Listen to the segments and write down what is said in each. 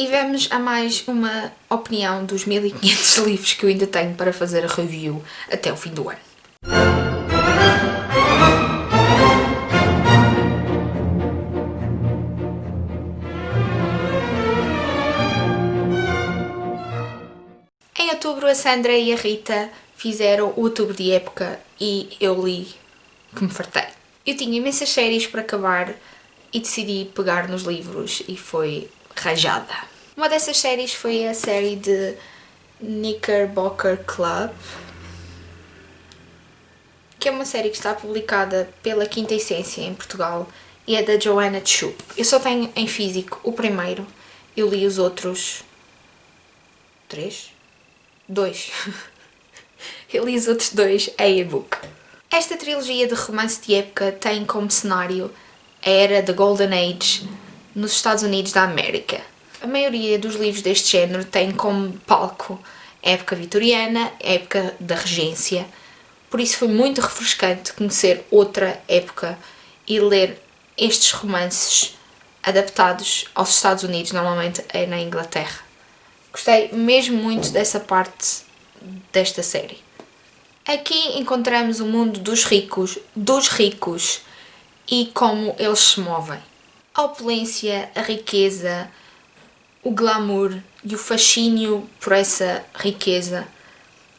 E vamos a mais uma opinião dos 1500 livros que eu ainda tenho para fazer a review até o fim do ano. Em outubro a Sandra e a Rita fizeram o Outubro de Época e eu li que me fartei. Eu tinha imensas séries para acabar e decidi pegar nos livros e foi rajada. Uma dessas séries foi a série de Knickerbocker Club, que é uma série que está publicada pela Quinta Essência em Portugal e é da Joanna Chu. Eu só tenho em físico o primeiro, eu li os outros... 2. Eu li os outros 2 em e-book. Esta trilogia de romance de época tem como cenário a era da Golden Age nos Estados Unidos da América. A maioria dos livros deste género tem como palco a época vitoriana, a época da regência, por isso foi muito refrescante conhecer outra época e ler estes romances adaptados aos Estados Unidos, normalmente é na Inglaterra. Gostei mesmo muito dessa parte desta série. Aqui encontramos o mundo dos ricos e como eles se movem. A opulência, a riqueza, o glamour e o fascínio por essa riqueza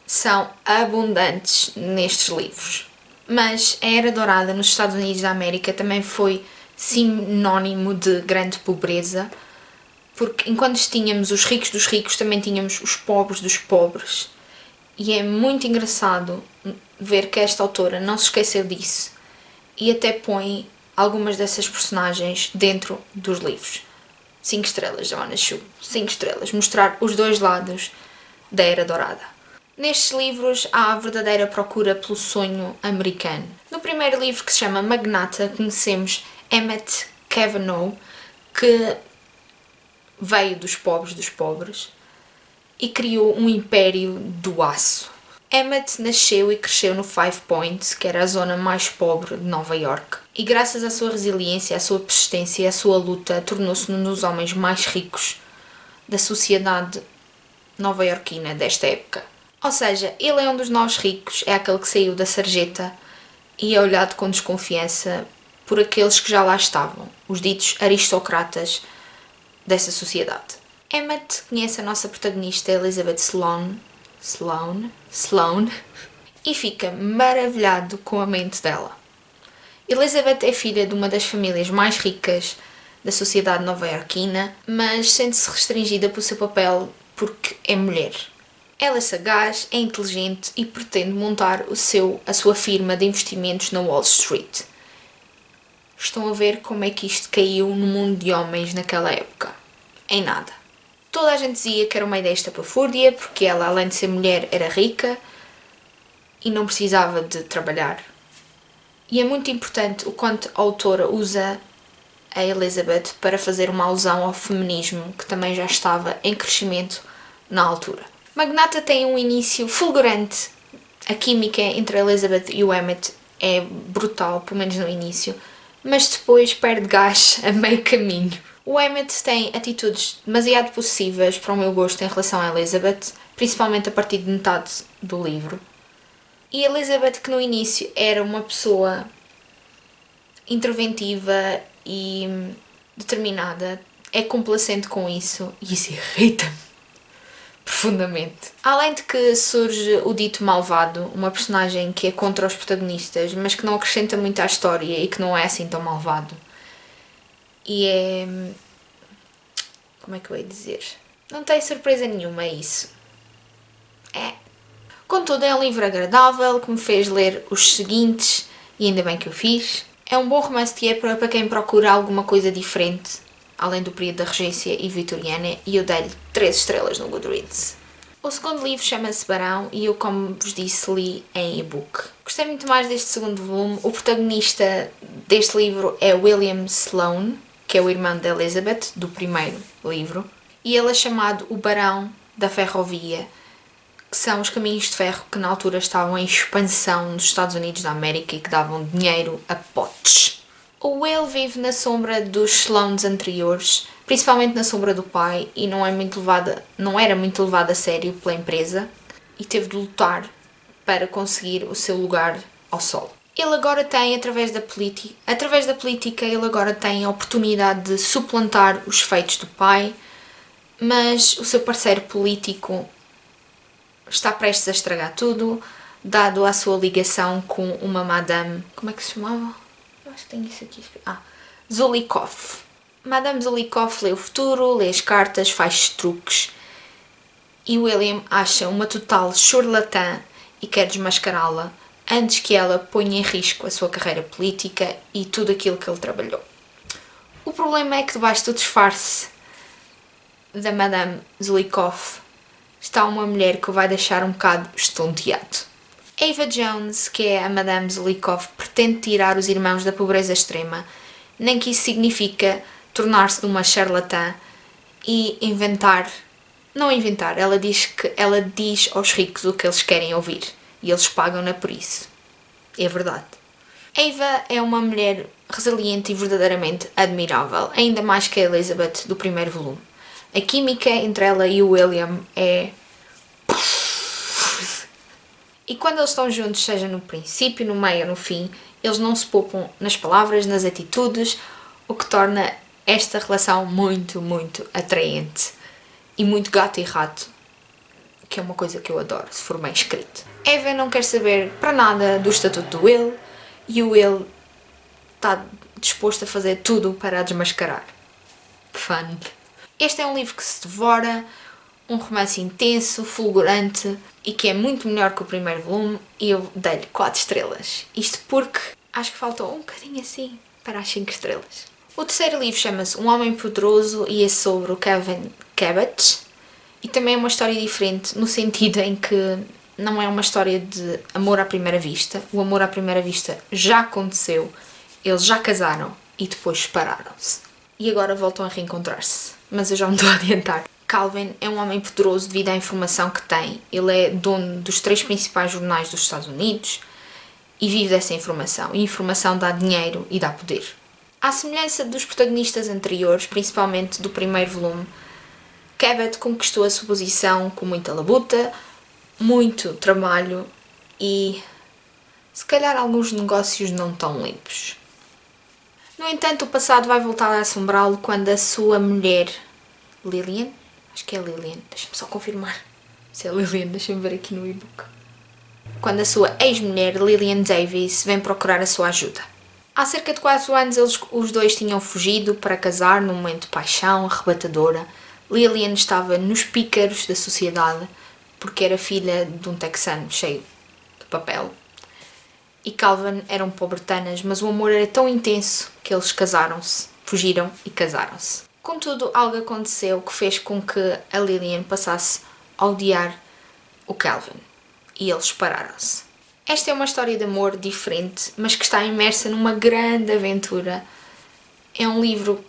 são abundantes nestes livros. Mas a Era Dourada nos Estados Unidos da América também foi sinónimo de grande pobreza, porque enquanto tínhamos os ricos dos ricos, também tínhamos os pobres dos pobres. E é muito engraçado ver que esta autora não se esqueceu disso e até põe algumas dessas personagens dentro dos livros. 5 estrelas, Joanna Chu. 5 estrelas. Mostrar os dois lados da Era Dourada. Nestes livros há a verdadeira procura pelo sonho americano. No primeiro livro, que se chama Magnata, conhecemos Emmett Cavanaugh, que veio dos pobres e criou um império do aço. Emmett nasceu e cresceu no Five Points, que era a zona mais pobre de Nova York, e graças à sua resiliência, à sua persistência e à sua luta, tornou-se um dos homens mais ricos da sociedade nova-iorquina desta época. Ou seja, ele é um dos novos ricos, é aquele que saiu da sarjeta e é olhado com desconfiança por aqueles que já lá estavam, os ditos aristocratas dessa sociedade. Emmett conhece a nossa protagonista Elizabeth Sloane e fica maravilhado com a mente dela. Elizabeth é filha de uma das famílias mais ricas da sociedade nova-iorquina, mas sente-se restringida pelo seu papel porque é mulher. Ela é sagaz, é inteligente e pretende montar a sua firma de investimentos na Wall Street. Estão a ver como é que isto caiu no mundo de homens naquela época? Em nada. Toda a gente dizia que era uma ideia estapafúrdia, porque ela, além de ser mulher, era rica e não precisava de trabalhar. E é muito importante o quanto a autora usa a Elizabeth para fazer uma alusão ao feminismo, que também já estava em crescimento na altura. Magnata tem um início fulgurante. A química entre a Elizabeth e o Emmett é brutal, pelo menos no início, mas depois perde gás a meio caminho. O Emmett tem atitudes demasiado possessivas para o meu gosto em relação a Elizabeth, principalmente a partir de metade do livro. E Elizabeth, que no início era uma pessoa interventiva e determinada, é complacente com isso e isso irrita-me profundamente. Além de que surge o dito malvado, uma personagem que é contra os protagonistas, mas que não acrescenta muito à história e que não é assim tão malvado. E é... como é que eu ia dizer? Não tem surpresa nenhuma isso. É. Contudo, é um livro agradável que me fez ler os seguintes e ainda bem que o fiz. É um bom romance de época para quem procura alguma coisa diferente, além do período da regência e vitoriana, e eu dei-lhe 3 estrelas no Goodreads. O segundo livro chama-se Barão e eu, como vos disse, li em e-book. Gostei muito mais deste segundo volume. O protagonista deste livro é William Sloane, que é o irmão da Elizabeth, do primeiro livro, e ele é chamado o Barão da Ferrovia, que são os caminhos de ferro que na altura estavam em expansão nos Estados Unidos da América e que davam dinheiro a potes. O Will vive na sombra dos Sloanes anteriores, principalmente na sombra do pai, e não era muito levada a sério pela empresa, e teve de lutar para conseguir o seu lugar ao sol. Ele agora tem, através da política, ele agora tem a oportunidade de suplantar os feitos do pai, mas o seu parceiro político está prestes a estragar tudo, dado a sua ligação com uma madame... Como é que se chamava? Eu acho que tenho isso aqui. Zulikov. Madame Zulikov lê o futuro, lê as cartas, faz truques. E William acha uma total charlatã e quer desmascará-la antes que ela ponha em risco a sua carreira política e tudo aquilo que ele trabalhou. O problema é que debaixo do disfarce da Madame Zulikov está uma mulher que o vai deixar um bocado estonteado. Ava Jones, que é a Madame Zulikov, pretende tirar os irmãos da pobreza extrema, nem que isso significa tornar-se numa charlatã e ela diz aos ricos o que eles querem ouvir e eles pagam-na por isso. É verdade. Ava é uma mulher resiliente e verdadeiramente admirável, ainda mais que a Elizabeth do primeiro volume. A química entre ela e o William é... E quando eles estão juntos, seja no princípio, no meio ou no fim, eles não se poupam nas palavras, nas atitudes, o que torna esta relação muito, muito atraente. E muito gato e rato, que é uma coisa que eu adoro, se for bem escrito. Ava não quer saber para nada do estatuto do Will, e o Will está disposto a fazer tudo para a desmascarar. Fun. Este é um livro que se devora, um romance intenso, fulgurante e que é muito melhor que o primeiro volume, e eu dei-lhe 4 estrelas. Isto porque acho que faltou um bocadinho assim para as 5 estrelas. O terceiro livro chama-se Um Homem Poderoso e é sobre o Kevin Cabot, e também é uma história diferente no sentido em que não é uma história de amor à primeira vista. O amor à primeira vista já aconteceu, eles já casaram e depois separaram-se. E agora voltam a reencontrar-se, mas eu já me estou a adiantar. Calvin é um homem poderoso devido à informação que tem. Ele é dono dos 3 principais jornais dos Estados Unidos e vive dessa informação. E a informação dá dinheiro e dá poder. À semelhança dos protagonistas anteriores, principalmente do primeiro volume, Cabot conquistou a sua posição com muita labuta, muito trabalho e, se calhar, alguns negócios não tão limpos. No entanto, o passado vai voltar a assombrá-lo quando a sua mulher, Lillian, acho que é Lillian, deixa-me só confirmar se é Lillian, deixa-me ver aqui no e-book. Quando a sua ex-mulher, Lillian Davis, vem procurar a sua ajuda. Há cerca de 4 anos os dois tinham fugido para casar num momento de paixão arrebatadora. Lillian estava nos pícaros da sociedade porque era filha de um texano cheio de papel. E Calvin eram pobretanas, mas o amor era tão intenso que eles casaram-se, fugiram e casaram-se. Contudo, algo aconteceu que fez com que a Lillian passasse a odiar o Calvin e eles separaram-se. Esta é uma história de amor diferente, mas que está imersa numa grande aventura. É um livro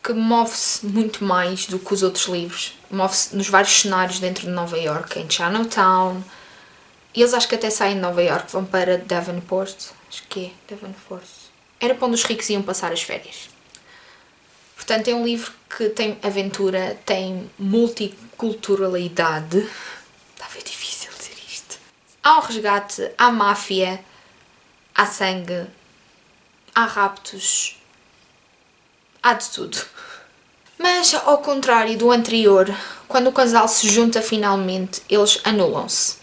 que move-se muito mais do que os outros livros. Move-se nos vários cenários dentro de Nova York, em Chinatown. Eles acho que até saem de Nova York, vão para Devonport. Acho que é Devonport. Era para onde os ricos iam passar as férias. Portanto, é um livro que tem aventura, tem multiculturalidade. Está a ver difícil dizer isto. Há um resgate, há máfia, há sangue, há raptos, há de tudo. Mas, ao contrário do anterior, quando o casal se junta finalmente, eles anulam-se.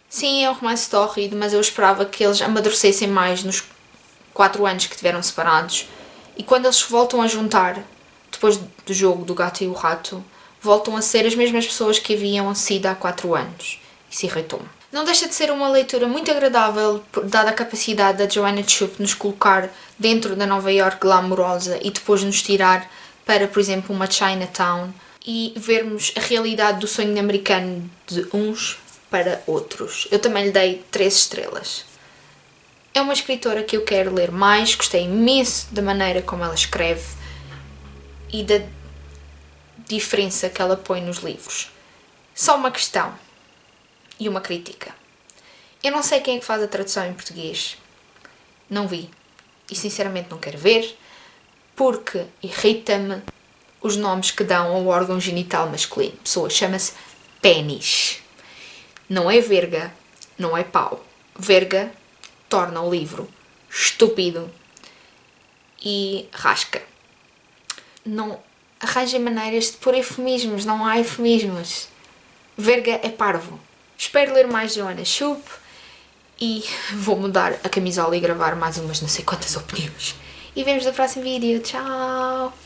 Sim, é um romance tórrido, mas eu esperava que eles amadurecessem mais nos 4 anos que tiveram separados. E quando eles se voltam a juntar, depois do jogo do gato e o rato, voltam a ser as mesmas pessoas que haviam sido há 4 anos. Isso irritou-me. Não deixa de ser uma leitura muito agradável, dada a capacidade da Joanna Chup nos colocar dentro da Nova York glamourosa e depois nos tirar para, por exemplo, uma Chinatown e vermos a realidade do sonho americano de uns para outros. Eu também lhe dei 3 estrelas. É uma escritora que eu quero ler mais, gostei imenso da maneira como ela escreve e da diferença que ela põe nos livros. Só uma questão e uma crítica. Eu não sei quem é que faz a tradução em português. Não vi. E sinceramente não quero ver, porque irrita-me os nomes que dão ao órgão genital masculino. Pessoa, chama-se pénis. Não é verga, não é pau. Verga torna o livro estúpido e rasca. Não arranjem maneiras de pôr eufemismos, não há eufemismos. Verga é parvo. Espero ler mais Joana Schupp e vou mudar a camisola e gravar mais umas não sei quantas opiniões. E vemos no próximo vídeo. Tchau!